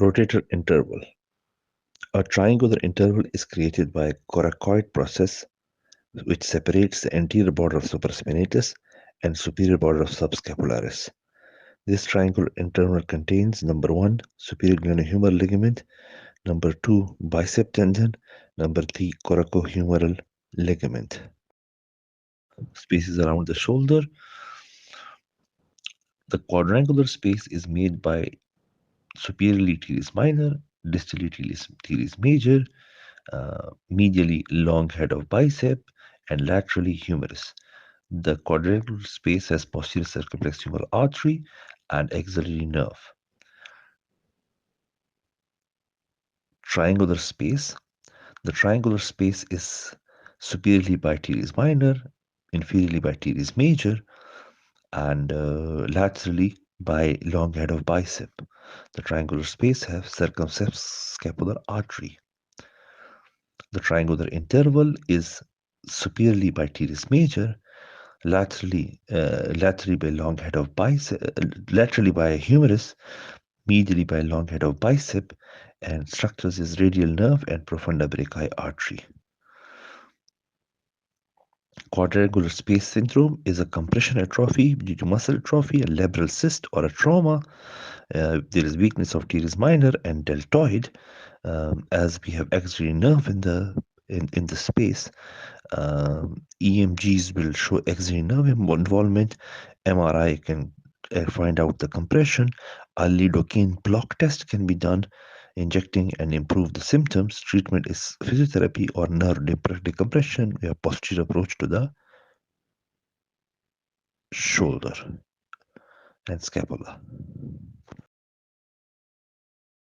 Rotator interval. A triangular interval is created by a coracoid process which separates the anterior border of supraspinatus and superior border of subscapularis. This triangular interval contains number 1, superior glenohumeral ligament, number 2, bicep tendon, number 3, coracohumeral ligament. Spaces around the shoulder. The quadrangular space is made by superiorly teres minor, distally teres major, medially long head of bicep, and laterally humerus. The quadrangular space has posterior circumflex humeral artery and axillary nerve. Triangular space. The triangular space is superiorly by teres minor, inferiorly by teres major, and laterally by long head of bicep. The triangular space has circumscapular artery. The triangular interval is superiorly by teres major, laterally by long head of bicep, laterally by humerus, medially by long head of bicep, and structures is radial nerve and profunda brachii artery. Quadrangular space syndrome is a compression atrophy due to muscle atrophy, a labral cyst, or a trauma. There is weakness of teres minor and deltoid, as we have axillary nerve in the space. EMGs will show axillary nerve involvement. MRI can find out the compression. A lidocaine block test can be done, injecting and improve the symptoms. Treatment is physiotherapy or nerve decompression. We have posterior approach to the shoulder and scapula.